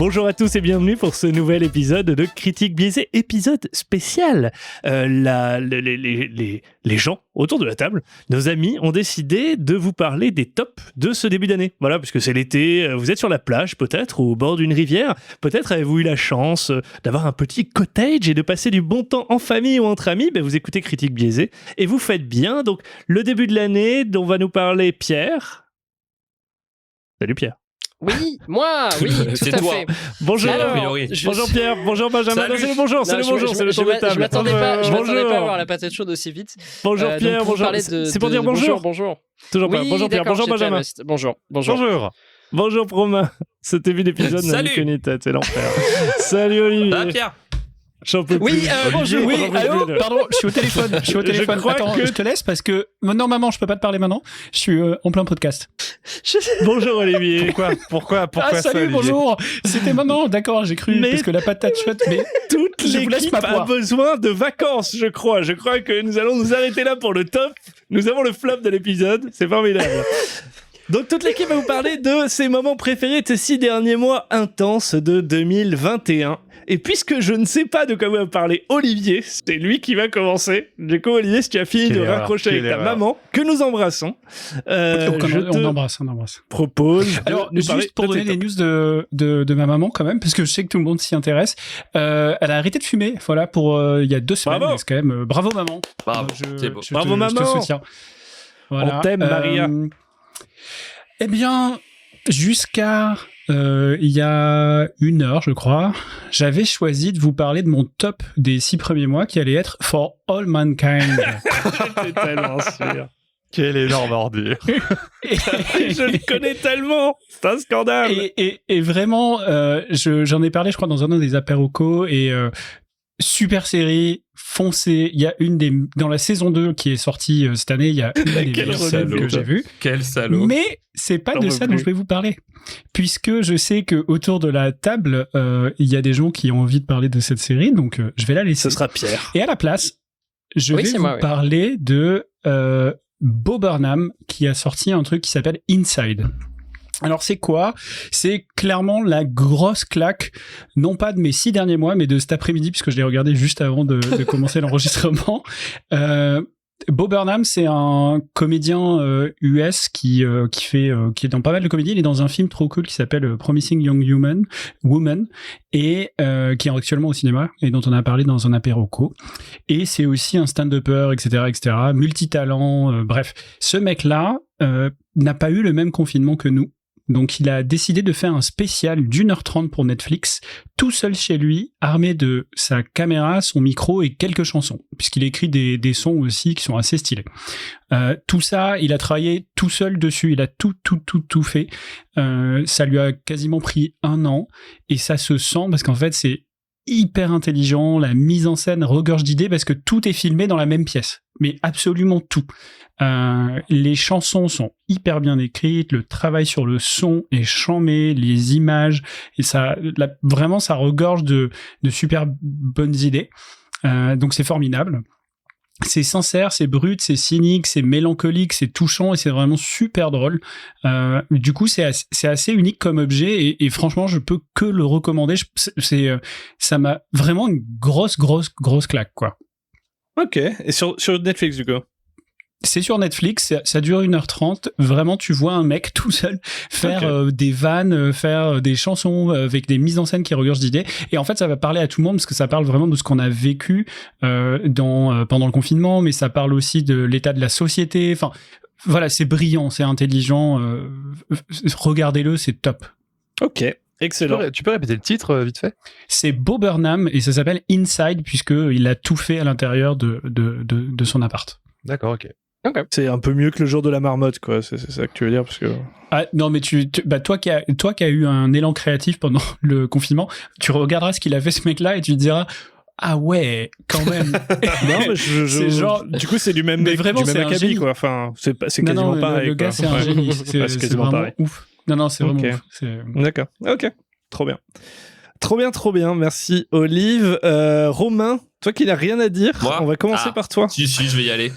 Bonjour à tous et bienvenue pour ce nouvel épisode de Critique Biaisée, épisode spécial. Les gens autour de la table, nos amis, ont décidé de vous parler des tops de ce début d'année. Voilà, puisque c'est l'été, vous êtes sur la plage peut-être, ou au bord d'une rivière. Peut-être avez-vous eu la chance d'avoir un petit cottage et de passer du bon temps en famille ou entre amis. Vous écoutez Critique Biaisée et vous faites bien. Donc, le début de l'année dont va nous parler Pierre. Salut Pierre. Oui, moi, oui, tout à fait. Bonjour, Alors, bonjour Pierre, bonjour Benjamin. Non, c'est le bonjour, c'est le bonjour, c'est le tour de table. Je m'attendais pas à avoir la patate chaude aussi vite. Bonjour Pierre, bonjour. C'est pour dire bonjour. Bonjour. Toujours pas. Bonjour Pierre, bonjour Benjamin. Bonjour Romain. Ce début d'épisode n'a ni queue ni tête, c'est l'enfer. Salut Olivier. Pierre. Oui, bonjour. Oui, allô, pardon, je suis au téléphone. Attends, je te laisse parce que non, maman, je peux pas te parler maintenant. Je suis en plein podcast. Bonjour Olivier. Pourquoi salut, ça, Olivier? bonjour. C'était maman, d'accord, j'ai cru Mais parce que la patate chouette. Mais toute l'équipe a besoin de vacances, je crois. Je crois que nous allons nous arrêter là pour le top. Nous avons le flop de l'épisode. C'est formidable. Donc toute l'équipe va vous parler de ses moments préférés de ces 6 derniers mois intenses de 2021. Et puisque je ne sais pas de quoi va parler Olivier, c'est lui qui va commencer. Du coup, Olivier, si tu as fini de raccrocher avec ta maman, que nous embrassons, on embrasse. Propose. Alors, juste pour donner des news de ma maman quand même, parce que je sais que tout le monde s'y intéresse. Elle a arrêté de fumer, voilà, pour il y a 2 semaines. Bravo. C'est quand même bravo maman. Bravo, c'est beau. Bravo maman. Je te soutiens. Voilà. On t'aime Maria. Eh bien, jusqu'à il y a 1 heure, je crois, j'avais choisi de vous parler de mon top des 6 premiers mois qui allait être For All Mankind. J'étais tellement sûr. Quelle énorme ordure. Je le connais tellement. C'est un scandale. Et vraiment, j'en ai parlé, je crois, dans un des apéros et super série, foncez. Il y a dans la saison 2 qui est sortie cette année, il y a une des meilleures scènes que j'ai vues. Quel salaud. Mais c'est pas de ça dont je vais vous parler. Puisque je sais que autour de la table, il y a des gens qui ont envie de parler de cette série, donc je vais la laisser. Ce sera Pierre. Et à la place, je vais vous parler de Bo Burnham qui a sorti un truc qui s'appelle Inside. Alors c'est quoi ? C'est clairement la grosse claque, non pas de mes 6 derniers mois, mais de cet après-midi, puisque je l'ai regardé juste avant de commencer l'enregistrement. Bo Burnham, c'est un comédien US qui est dans pas mal de comédies. Il est dans un film trop cool qui s'appelle Promising Young Woman et qui est actuellement au cinéma et dont on a parlé dans un apéroco. Et c'est aussi un stand-upper, etc., multitalent. Bref, ce mec-là n'a pas eu le même confinement que nous. Donc il a décidé de faire un spécial d'1h30 pour Netflix, tout seul chez lui, armé de sa caméra, son micro et quelques chansons, puisqu'il écrit des sons aussi qui sont assez stylés. Tout ça, il a travaillé tout seul dessus, il a tout fait. Ça lui a quasiment pris 1 an, et ça se sent parce qu'en fait c'est hyper intelligent, la mise en scène regorge d'idées parce que tout est filmé dans la même pièce, mais absolument tout. Les chansons sont hyper bien écrites, le travail sur le son est charmé, les images, et vraiment ça regorge de super bonnes idées. Donc c'est formidable. C'est sincère, c'est brut, c'est cynique, c'est mélancolique, c'est touchant et c'est vraiment super drôle. Du coup, c'est assez unique comme objet et franchement, je peux que le recommander. Ça m'a vraiment une grosse claque, quoi. Ok. Et sur Netflix, du coup? C'est sur Netflix, ça dure 1h30. Vraiment, tu vois un mec tout seul faire des vannes, faire des chansons avec des mises en scène qui regorgent d'idées. Et en fait, ça va parler à tout le monde parce que ça parle vraiment de ce qu'on a vécu pendant le confinement, mais ça parle aussi de l'état de la société. Enfin, voilà, c'est brillant, c'est intelligent. Regardez-le, c'est top. Ok. Excellent. Tu peux répéter le titre vite fait ? C'est Bo Burnham et ça s'appelle Inside puisqu'il a tout fait à l'intérieur de son appart. D'accord, ok. C'est un peu mieux que le jour de la marmotte, quoi. C'est ça que tu veux dire, parce que... Ah, non, mais toi qui as eu un élan créatif pendant le confinement, tu regarderas ce qu'il a fait, ce mec-là, et tu te diras, ah ouais, quand même. Non, mais c'est genre, du coup, c'est du même acabit, quoi. Enfin, c'est quasiment pareil. Le gars, c'est un génie. C'est quasiment vraiment pareil. ouf. Non, c'est vraiment ouf. D'accord. Ok. Trop bien. Merci, Olive. Romain, toi qui n'as rien à dire, on va commencer par toi. Si, je vais y aller.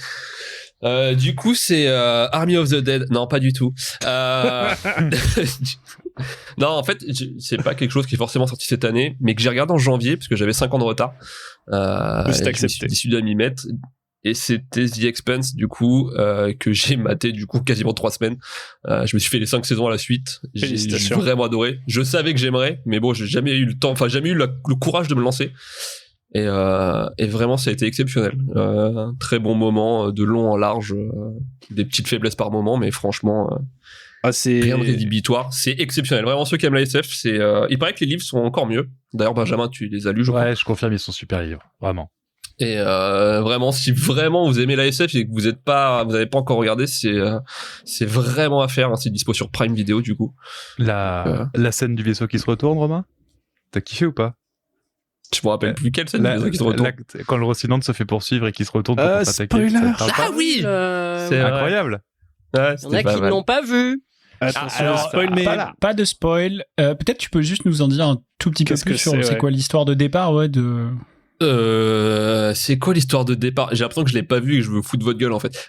Du coup, c'est Army of the Dead. Non, pas du tout. Non, en fait, c'est pas quelque chose qui est forcément sorti cette année, mais que j'ai regardé en janvier parce que j'avais 5 ans de retard. C'est accepté. Je me suis décidé à m'y mettre. Et c'était The Expanse, du coup, que j'ai maté, du coup, quasiment 3 semaines. Je me suis fait les 5 saisons à la suite. J'ai vraiment adoré. Je savais que j'aimerais, mais bon, j'ai jamais eu le temps, enfin, jamais eu le courage de me lancer. Et vraiment, ça a été exceptionnel. Très bon moment, de long en large, des petites faiblesses par moment, mais franchement, rien de rédhibitoire. C'est exceptionnel. Vraiment, ceux qui aiment la SF, il paraît que les livres sont encore mieux. D'ailleurs, Benjamin, tu les as lus, je crois. Ouais, je confirme, ils sont super livres. Vraiment. Et vraiment, si vraiment vous aimez la SF et que vous n'avez pas encore regardé, c'est vraiment à faire. Hein. C'est dispo sur Prime Video, du coup. La scène du vaisseau qui se retourne, Romain, t'as kiffé ou pas? Je me rappelle plus quelle scène du vaisseau qui se retourne. Quand le Rocinante se fait poursuivre et qu'il se retourne pour s'attaquer. Ah oui, c'est incroyable. Ouais, il y en a qui ne l'ont pas vu. Attention, alors, spoil, mais pas de spoil. Peut-être tu peux juste nous en dire un tout petit peu plus sur c'est quoi l'histoire de départ, de. C'est quoi l'histoire de départ? J'ai l'impression que je l'ai pas vu et que je veux foutre votre gueule en fait.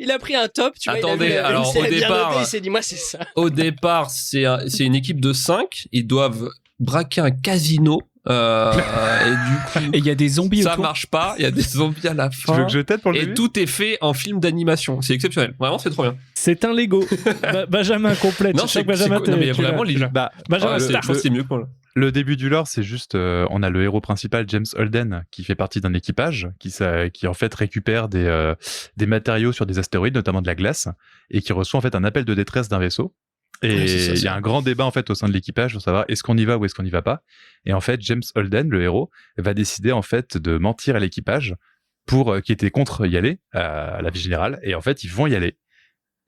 Il a pris un top, tu vois. Attendez, alors au départ, il s'est dit moi c'est ça. Au départ, c'est une équipe de 5, ils doivent braquer un casino. Et du coup, il y a des zombies ça autour. Marche pas, il y a des zombies à la fin. Tu veux que je t'aide pour le début? Et tout est fait en film d'animation, c'est exceptionnel. Vraiment, c'est trop bien. C'est un Lego. Benjamin complète. Non, c'est Benjamin. Non, mais vraiment, Benjamin, c'est mieux quoi. Le début du lore, c'est juste, on a le héros principal, James Holden, qui fait partie d'un équipage, qui en fait récupère des matériaux sur des astéroïdes, notamment de la glace, et qui reçoit en fait un appel de détresse d'un vaisseau. Et il y a un grand débat en fait au sein de l'équipage pour savoir est-ce qu'on y va ou est-ce qu'on y va pas. Et en fait, James Holden, le héros, va décider en fait de mentir à l'équipage qui était contre y aller à la vie générale. Et en fait, ils vont y aller.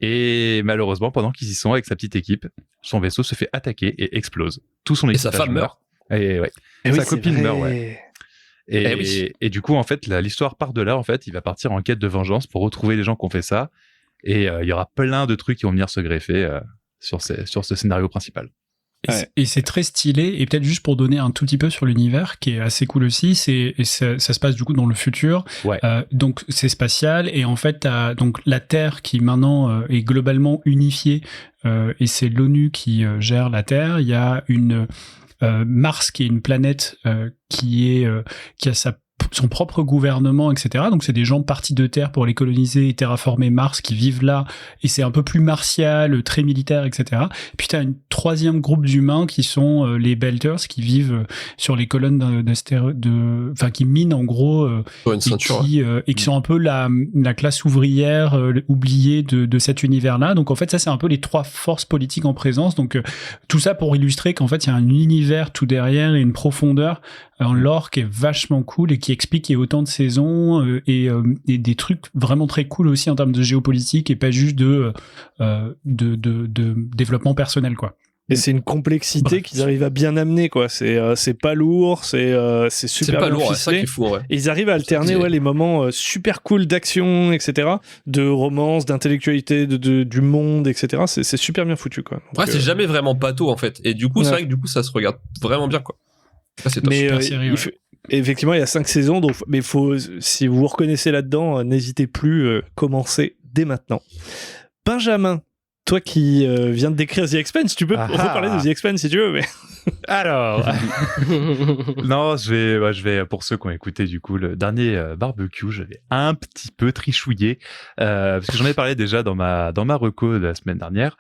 Et malheureusement, pendant qu'ils y sont avec sa petite équipe, son vaisseau se fait attaquer et explose. Tout son équipage sa femme meurt. Et ouais. Et sa copine meurt, ouais. Et du coup, en fait, l'histoire part de là. En fait, il va partir en quête de vengeance pour retrouver les gens qui ont fait ça. Et il y aura plein de trucs qui vont venir se greffer sur ce scénario principal. Et c'est très stylé, et peut-être juste pour donner un tout petit peu sur l'univers qui est assez cool aussi, ça se passe du coup dans le futur, donc c'est spatial, et en fait t'as donc la Terre qui maintenant est globalement unifiée, et c'est l'ONU qui gère la Terre. Il y a une Mars qui est une planète qui a son propre gouvernement, etc. Donc c'est des gens partis de Terre pour les coloniser et terraformer Mars qui vivent là, et c'est un peu plus martial, très militaire, etc. Puis t'as un troisième groupe d'humains qui sont les Belters, qui vivent sur les colonnes enfin qui minent en gros, et qui sont un peu la classe ouvrière oubliée de cet univers-là. Donc en fait ça c'est un peu les trois forces politiques en présence. Donc tout ça pour illustrer qu'en fait il y a un univers tout derrière et une profondeur en lore qui est vachement cool et qui explique qu'il y a autant de saisons et des trucs vraiment très cool aussi en termes de géopolitique et pas juste de développement personnel, quoi. Et c'est une complexité qu'ils arrivent à bien amener, quoi. C'est pas lourd, c'est super bien ficelé. C'est ça qui est fou, ouais. Et ils arrivent à alterner les moments super cool d'action, etc., de romance, d'intellectualité, du monde, etc. C'est super bien foutu, quoi. Donc, c'est jamais vraiment pâteau, en fait. Et du coup, c'est vrai que du coup, ça se regarde vraiment bien, quoi. Ça, c'est mais effectivement, il y a 5 saisons, donc, mais si vous vous reconnaissez là-dedans, n'hésitez plus, commencez dès maintenant. Benjamin, toi qui viens de décrire The Expanse, tu peux reparler de The Expanse si tu veux. Mais... Alors, non, je vais pour ceux qui ont écouté du coup le dernier barbecue, je vais un petit peu trichouiller parce que j'en ai parlé déjà dans ma reco de la semaine dernière.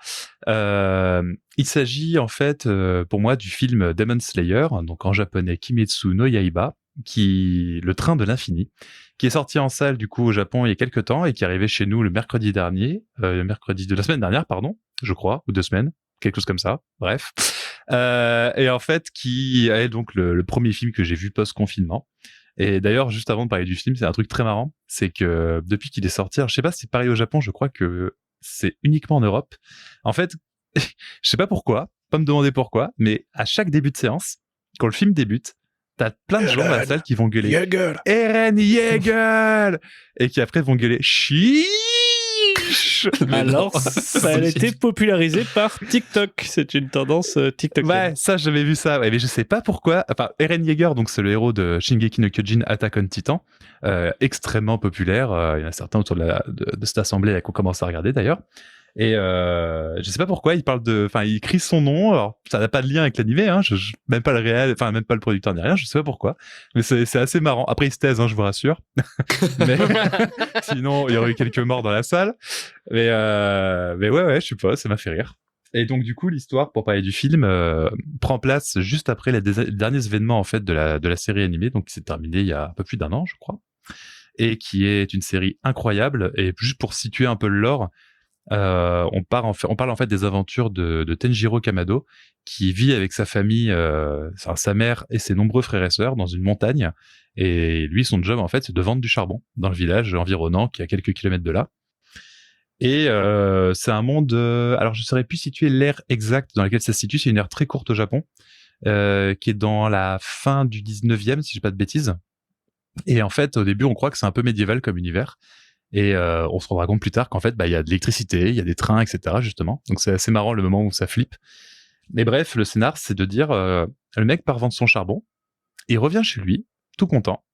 Il s'agit en fait pour moi du film Demon Slayer, donc en japonais Kimetsu no Yaiba, le train de l'infini, qui est sorti en salle du coup au Japon il y a quelques temps et qui est arrivé chez nous le mercredi de la semaine dernière, pardon, je crois, ou 2 semaines, quelque chose comme ça. Bref. Et en fait, qui est donc le premier film que j'ai vu post-confinement. Et d'ailleurs, juste avant de parler du film, c'est un truc très marrant, c'est que depuis qu'il est sorti, alors, je sais pas si c'est pareil au Japon, je crois que c'est uniquement en Europe. En fait, je sais pas pourquoi, pas me demander pourquoi, mais à chaque début de séance, quand le film débute, t'as plein de gens dans la salle qui vont gueuler Eren Yeager et qui après vont gueuler Chiche. Alors, ça a été popularisé par TikTok. C'est une tendance TikTok. Ouais, ça, j'avais vu ça. Ouais, mais je sais pas pourquoi. Enfin, Eren Yeager, donc c'est le héros de Shingeki no Kyojin, Attack on Titan, extrêmement populaire. Il y en a certains autour de cette assemblée qui ont commencé à regarder d'ailleurs. Et je sais pas pourquoi il crie son nom. Alors ça n'a pas de lien avec l'animé, hein. Même pas le réel, enfin même pas le producteur ni rien. Je sais pas pourquoi, mais c'est assez marrant. Après il se taise, hein, je vous rassure. Mais sinon il y aurait eu quelques morts dans la salle. Mais ouais, je sais pas, ça m'a fait rire. Et donc du coup l'histoire, pour parler du film, prend place juste après les derniers événements en fait de la série animée, donc qui s'est terminée il y a un peu plus d'1 an, je crois, et qui est une série incroyable. Et juste pour situer un peu le lore. On parle en fait des aventures de Tenjiro Kamado, qui vit avec sa famille, sa mère et ses nombreux frères et sœurs dans une montagne. Et lui, son job en fait, c'est de vendre du charbon dans le village environnant, qui est à quelques kilomètres de là. Et c'est un monde. Alors, je ne saurais plus situer l'ère exacte dans laquelle ça se situe. C'est une ère très courte au Japon, qui est dans la fin du 19e, si je dis pas de bêtises. Et en fait, au début, on croit que c'est un peu médiéval comme univers. Et on se rendra compte plus tard qu'en fait, il y a de l'électricité, il y a des trains, etc. justement. Donc c'est assez marrant le moment où ça flippe. Mais bref, le scénar, c'est de dire, le mec part vendre son charbon, il revient chez lui, tout content.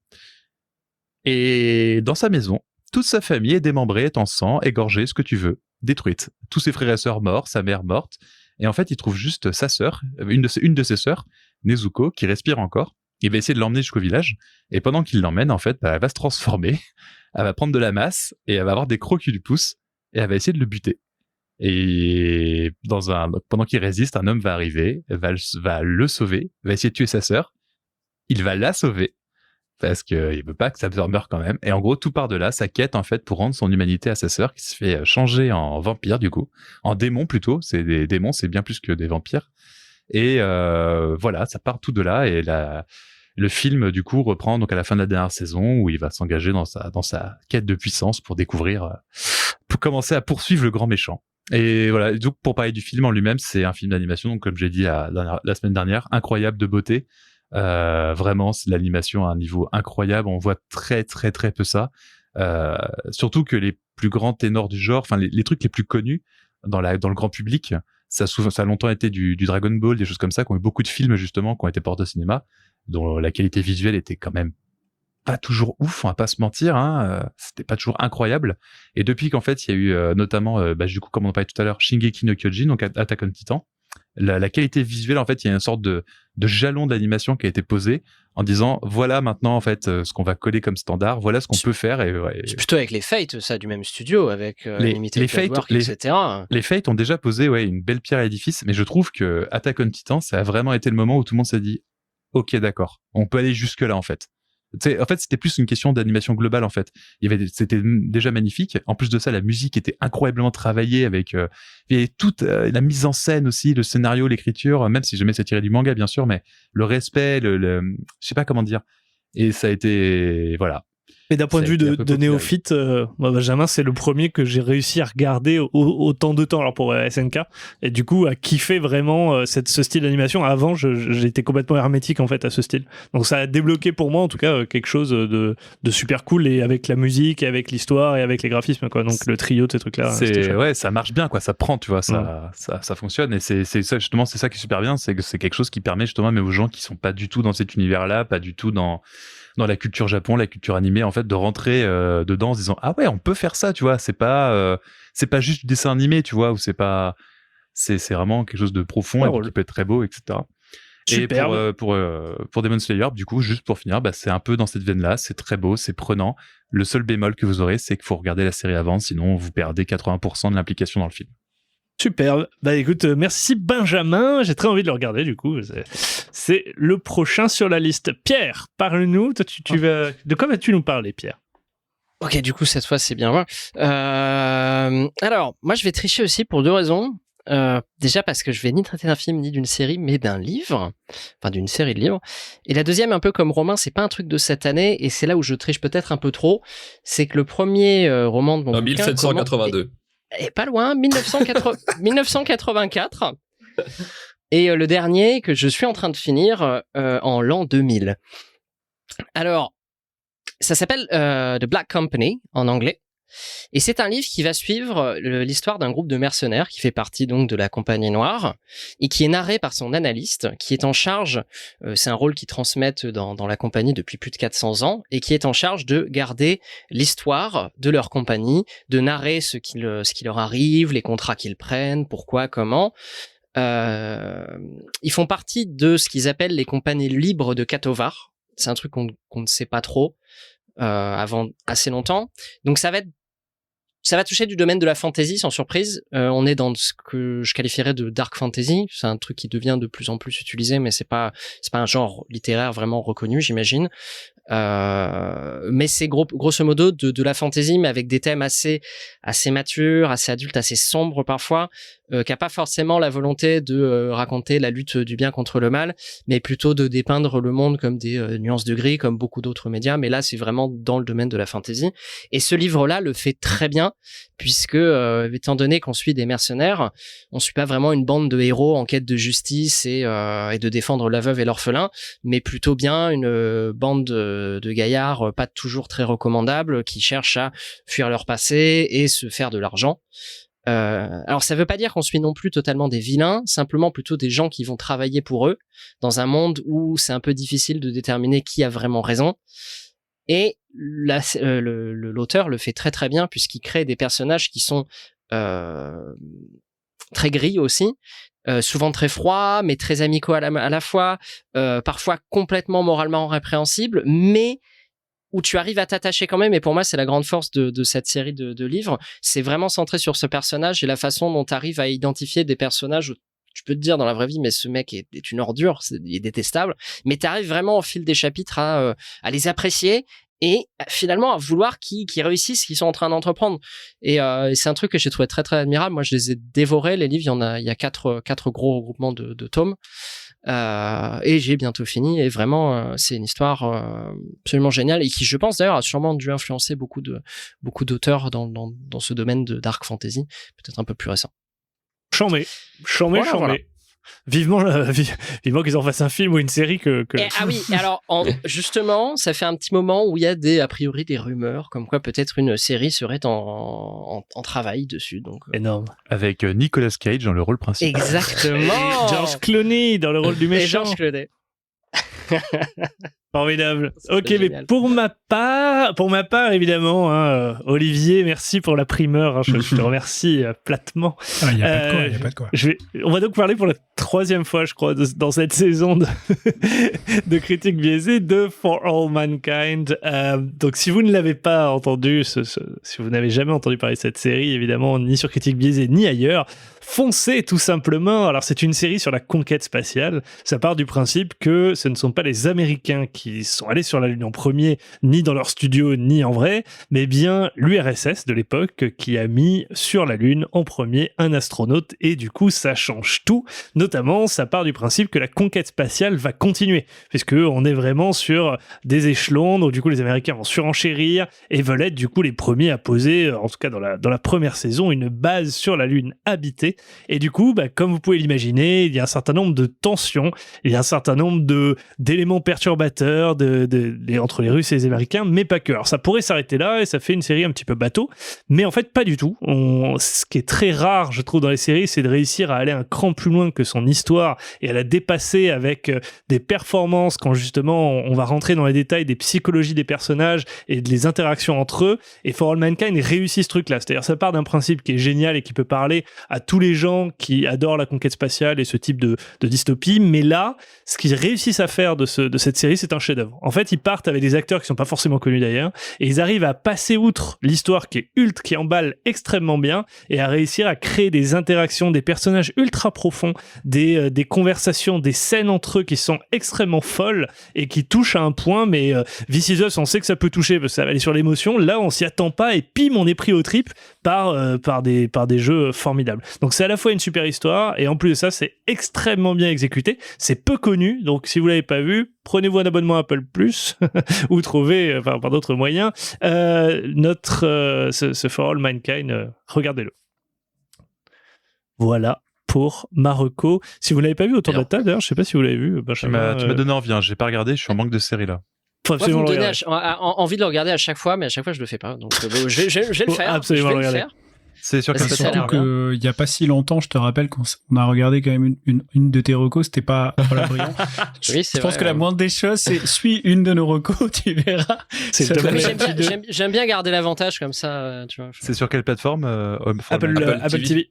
Et dans sa maison, toute sa famille est démembrée, est en sang, égorgée, ce que tu veux, détruite. Tous ses frères et sœurs morts, sa mère morte. Et en fait, il trouve juste sa sœur, une de ses sœurs, Nezuko, qui respire encore. Il va essayer de l'emmener jusqu'au village. Et pendant qu'il l'emmène, en fait, elle va se transformer. Elle va prendre de la masse et elle va avoir des crocs qui lui poussent et elle va essayer de le buter. Et pendant qu'il résiste, un homme va arriver, va le sauver, va essayer de tuer sa sœur. Il va la sauver parce qu'il veut pas que sa sœur meure quand même. Et en gros, tout part de là, sa quête en fait pour rendre son humanité à sa sœur, qui se fait changer en vampire du coup, en démon plutôt. C'est des démons, c'est bien plus que des vampires. Et voilà, ça part tout de là. Et le film, du coup, reprend donc à la fin de la dernière saison où il va s'engager dans sa quête de puissance pour pour commencer à poursuivre le grand méchant. Et voilà. Donc, pour parler du film en lui-même, c'est un film d'animation. Donc, comme j'ai dit la semaine dernière, incroyable de beauté. Vraiment, c'est l'animation à un niveau incroyable. On voit très, très, très peu ça. Surtout que les plus grands ténors du genre, enfin, les trucs les plus connus dans le grand public, ça a longtemps été du Dragon Ball, des choses comme ça, qui ont eu beaucoup de films, justement, qui ont été portés au cinéma, dont la qualité visuelle était quand même pas toujours ouf, on va pas se mentir, hein, c'était pas toujours incroyable. Et depuis qu'en fait, il y a eu notamment, du coup, comme on en parlait tout à l'heure, Shingeki no Kyojin, donc Attack on Titan, la qualité visuelle, en fait, il y a une sorte de jalon de l'animation qui a été posé en disant, voilà maintenant, en fait, ce qu'on va coller comme standard, voilà ce qu'on peut faire. C'est plutôt avec les Fate, ça, du même studio, avec les Fate, etc. Les Fate ont déjà posé une belle pierre à l'édifice, mais je trouve que Attack on Titan, ça a vraiment été le moment où tout le monde s'est dit, ok, d'accord, on peut aller jusque là, en fait. En fait, c'était plus une question d'animation globale, en fait. C'était déjà magnifique. En plus de ça, la musique était incroyablement travaillée avec il y avait toute la mise en scène aussi, le scénario, l'écriture, même si jamais c'est tiré du manga, bien sûr, mais le respect, je sais pas comment dire. Et ça a été, voilà. Mais d'un point de vue de néophyte, moi, Benjamin, c'est le premier que j'ai réussi à regarder autant de temps, alors pour SNK, et du coup à kiffer vraiment ce style d'animation. Avant, j'étais complètement hermétique en fait à ce style. Donc ça a débloqué pour moi en tout cas quelque chose de super cool, et avec la musique, et avec l'histoire, et avec les graphismes, quoi. Donc le trio de ces trucs-là. Ça marche bien, quoi. Ça prend, tu vois, ça fonctionne. Et c'est ça justement, c'est ça qui est super bien, c'est que c'est quelque chose qui permet justement même aux gens qui sont pas du tout dans cet univers-là, pas du tout dans la culture Japon, la culture animée, en fait, de rentrer dedans en se disant, ah ouais, on peut faire ça, tu vois, c'est pas juste du dessin animé, tu vois, ou c'est vraiment quelque chose de profond, et qui peut être très beau, etc. Superbe. Et pour Demon Slayer, du coup, juste pour finir, c'est un peu dans cette veine-là, c'est très beau, c'est prenant. Le seul bémol que vous aurez, c'est qu'il faut regarder la série avant, sinon vous perdez 80% de l'implication dans le film. Super. Écoute, merci Benjamin. J'ai très envie de le regarder, du coup. C'est le prochain sur la liste. Pierre, parle-nous. Toi, de quoi vas-tu nous parler, Pierre? Ok, du coup, cette fois, c'est bien moi. Alors, moi, je vais tricher aussi pour 2 raisons. Déjà parce que je vais ni traiter d'un film ni d'une série, mais d'un livre, enfin d'une série de livres. Et la deuxième, un peu comme Romain, c'est pas un truc de cette année, et c'est là où je triche peut-être un peu trop. C'est que le premier roman de mon bouquin... 1782. Et pas loin, 1984. Et le dernier que je suis en train de finir en l'an 2000. Alors, ça s'appelle The Black Company en anglais. Et c'est un livre qui va suivre l'histoire d'un groupe de mercenaires qui fait partie donc de la Compagnie Noire et qui est narré par son analyste qui est en charge, c'est un rôle qu'ils transmettent dans la compagnie depuis plus de 400 ans et qui est en charge de garder l'histoire de leur compagnie, de narrer ce qui leur arrive, les contrats qu'ils prennent, pourquoi, comment. Ils font partie de ce qu'ils appellent les compagnies libres de Katovar. C'est un truc qu'on ne sait pas trop avant assez longtemps. Donc ça va toucher du domaine de la fantasy sans surprise. On est dans ce que je qualifierais de dark fantasy. C'est un truc qui devient de plus en plus utilisé, mais c'est pas un genre littéraire vraiment reconnu, j'imagine. Mais c'est grosso modo de la fantasy, mais avec des thèmes assez matures, assez adultes, assez sombres parfois, qui a pas forcément la volonté de raconter la lutte du bien contre le mal, mais plutôt de dépeindre le monde comme des nuances de gris, comme beaucoup d'autres médias. Mais là, c'est vraiment dans le domaine de la fantasy. Et ce livre-là le fait très bien, puisque étant donné qu'on suit des mercenaires, on suit pas vraiment une bande de héros en quête de justice et de défendre la veuve et l'orphelin, mais plutôt bien une bande de gaillards pas toujours très recommandables qui cherchent à fuir leur passé et se faire de l'argent. Alors ça veut pas dire qu'on suit non plus totalement des vilains, simplement plutôt des gens qui vont travailler pour eux dans un monde où c'est un peu difficile de déterminer qui a vraiment raison. Et là, l'auteur le fait très très bien puisqu'il crée des personnages qui sont très gris aussi, souvent très froids, mais très amicaux à la fois, parfois complètement moralement répréhensibles, mais où tu arrives à t'attacher quand même. Et pour moi, c'est la grande force de cette série de livres. C'est vraiment centré sur ce personnage et la façon dont tu arrives à identifier des personnages où tu peux te dire dans la vraie vie, mais ce mec est une ordure, il est détestable. Mais tu arrives vraiment au fil des chapitres à les apprécier et finalement à vouloir qu'ils réussissent ce qu'ils sont en train d'entreprendre. Et c'est un truc que j'ai trouvé très très admirable. Moi, je les ai dévorés, les livres. Il y a quatre gros regroupements de tomes. Et j'ai bientôt fini et vraiment c'est une histoire absolument géniale et qui, je pense d'ailleurs, a sûrement dû influencer beaucoup d'auteurs dans ce domaine de dark fantasy, peut-être un peu plus récent. Chambé. Voilà. Vivement qu'ils en fassent un film ou une série que... Ah oui, alors justement, ça fait un petit moment où il y a a priori des rumeurs comme quoi peut-être une série serait en travail dessus. Donc, énorme. Avec Nicolas Cage dans le rôle principal. Exactement. Et George Clooney dans le rôle du méchant. Et George Clooney. Formidable. Ok, mais pour ma part, évidemment, hein, Olivier, merci pour la primeur. Hein, je te remercie platement. Il n'y a pas de quoi. On va donc parler pour la 3e fois, je crois, dans cette saison de critiques biaisées de For All Mankind. Donc, si vous ne l'avez pas entendu, si vous n'avez jamais entendu parler de cette série, évidemment, ni sur Critiques biaisées, ni ailleurs, foncez tout simplement. Alors, c'est une série sur la conquête spatiale. Ça part du principe que ce ne sont pas les Américains qui sont allés sur la Lune en premier, ni dans leur studio, ni en vrai, mais bien l'URSS de l'époque qui a mis sur la Lune en premier un astronaute. Et du coup, ça change tout. Notamment, ça part du principe que la conquête spatiale va continuer, puisqu'on est vraiment sur des échelons. Donc, du coup, les Américains vont surenchérir et veulent être, du coup, les premiers à poser, en tout cas dans la première saison, une base sur la Lune habitée. Et du coup, comme vous pouvez l'imaginer, il y a un certain nombre de tensions, il y a un certain nombre d'éléments perturbateurs entre les Russes et les Américains, mais pas que. Alors ça pourrait s'arrêter là et ça fait une série un petit peu bateau, mais en fait pas du tout. Ce qui est très rare, je trouve, dans les séries, c'est de réussir à aller un cran plus loin que son histoire et à la dépasser avec des performances quand justement on va rentrer dans les détails des psychologies des personnages et des interactions entre eux. Et For All Mankind réussit ce truc-là. C'est-à-dire ça part d'un principe qui est génial et qui peut parler à tous les gens qui adorent la conquête spatiale et ce type de dystopie, mais là, ce qu'ils réussissent à faire de cette série, c'est un chef-d'œuvre. En fait, ils partent avec des acteurs qui sont pas forcément connus d'ailleurs, et ils arrivent à passer outre l'histoire qui emballe extrêmement bien, et à réussir à créer des interactions, des personnages ultra profonds, des conversations, des scènes entre eux qui sont extrêmement folles et qui touchent à un point, mais This Is Us, on sait que ça peut toucher parce que ça va aller sur l'émotion. Là, on s'y attend pas et pim, on est pris au trip par des jeux formidables. Donc c'est à la fois une super histoire et en plus de ça, c'est extrêmement bien exécuté. C'est peu connu, donc si vous l'avez pas vu, prenez-vous un abonnement Apple Plus ou trouvez par d'autres moyens ce For All Mankind, regardez-le. Voilà pour Marocco. Si vous l'avez pas vu autour de la table, d'ailleurs, je sais pas si vous l'avez vu, Benjamin. Tu m'as donné envie, hein. J'ai pas regardé, je suis en manque de série là. Faut absolument le regarder. Envie de le regarder à chaque fois, mais à chaque fois je le fais pas. Donc je vais le faire. Absolument le regarder. C'est sûr que surtout qu'il n'y a pas si longtemps, je te rappelle qu'on a regardé quand même une de tes recos, c'était pas voilà, brillant. Oui, je pense que la moindre des choses, c'est suis une de nos recos, tu verras. J'aime bien garder l'avantage comme ça. Tu vois. C'est sur quelle plateforme Apple TV.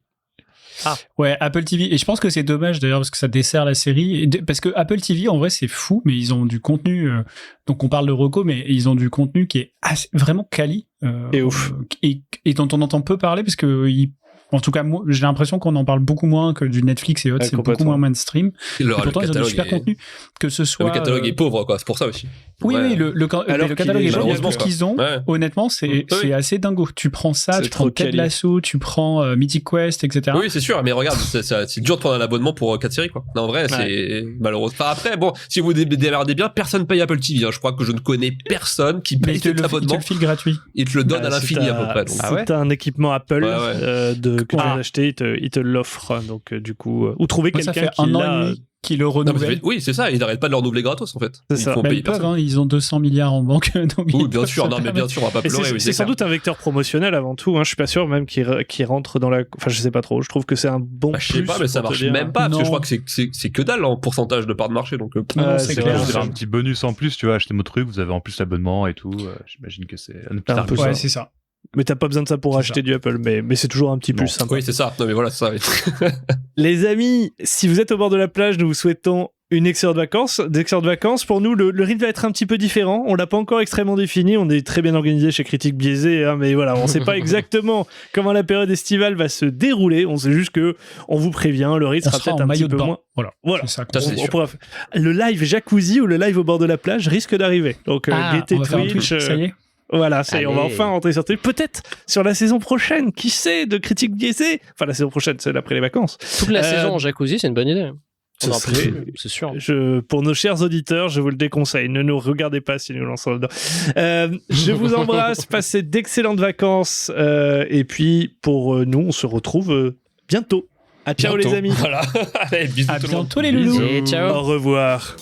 Ah. Ouais, Apple TV. Et je pense que c'est dommage d'ailleurs parce que ça dessert la série. Parce que Apple TV, en vrai, c'est fou, mais ils ont du contenu. Donc on parle de reco, mais ils ont du contenu qui est vraiment quali. Et ouf. Et dont on entend peu parler parce que en tout cas, moi, j'ai l'impression qu'on en parle beaucoup moins que du Netflix et autres. C'est beaucoup moins mainstream. Et pourtant, ils ont du super contenu. Que ce soit. Le catalogue est pauvre, quoi. C'est pour ça aussi. Oui, le catalogue est pauvre. Pour ce qu'ils ont, honnêtement, c'est assez dingo. Tu prends ça, tu prends Ted Lasso, tu prends Mythic Quest, etc. Oui, c'est sûr. Mais regarde, c'est dur de prendre un abonnement pour 4 séries, quoi. Non, en vrai, c'est malheureux. Enfin, après, bon, si vous démerdez bien, personne paye Apple TV. Je crois que je ne connais personne qui paye cet abonnement. Il te le file gratuit. Il te le donne à l'infini, à peu près. Si t'as un équipement Apple que tu viens d'acheter, il te l'offre. Donc, du coup, ou trouver quelqu'un qui un an et demi qui le renouvelle. Oui, c'est ça. Ils n'arrêtent pas de le renouveler gratos, en fait. C'est ça. Ils peuvent, ils ont 200 milliards en banque. Oui, bien sûr. Non, mais bien sûr, on va pas pleurer. C'est sans doute un vecteur promotionnel avant tout. Je suis pas sûr même qu'il rentre dans la. Enfin, je sais pas trop. Je trouve que c'est un bon. Je sais pas, mais ça marche même pas parce que je crois que c'est que dalle en pourcentage de part de marché. Donc, c'est clair. Vous avez un petit bonus en plus, tu vois, achetez mon truc, vous avez en plus l'abonnement et tout. J'imagine que c'est un peu ça. C'est ça. Mais t'as pas besoin de ça pour acheter du Apple, mais c'est toujours un petit plus sympa. Oui, c'est ça. Non, mais voilà, c'est ça. Les amis, si vous êtes au bord de la plage, nous vous souhaitons une excellente vacances. Pour nous, le rythme va être un petit peu différent. On l'a pas encore extrêmement défini. On est très bien organisé chez Critique Biaisée, mais voilà, on sait pas exactement comment la période estivale va se dérouler. On sait juste que on vous prévient, le rythme sera peut-être un petit peu moins. Voilà. Ça, le live jacuzzi ou le live au bord de la plage risque d'arriver. Donc, guettez Twitch. Ça y est. Voilà, on va enfin rentrer sur Twitch. Peut-être sur la saison prochaine, qui sait, de Critique Biaisée. Enfin, la saison prochaine, c'est après les vacances. Toute la saison en jacuzzi, c'est une bonne idée. C'est sûr. Pour nos chers auditeurs, je vous le déconseille. Ne nous regardez pas si nous lançons dedans. Je vous embrasse. Passez d'excellentes vacances. Et puis, pour nous, on se retrouve bientôt. Ciao les amis. Voilà. Allez, bisous à tout le monde. bientôt les loulous. Ciao. Au revoir.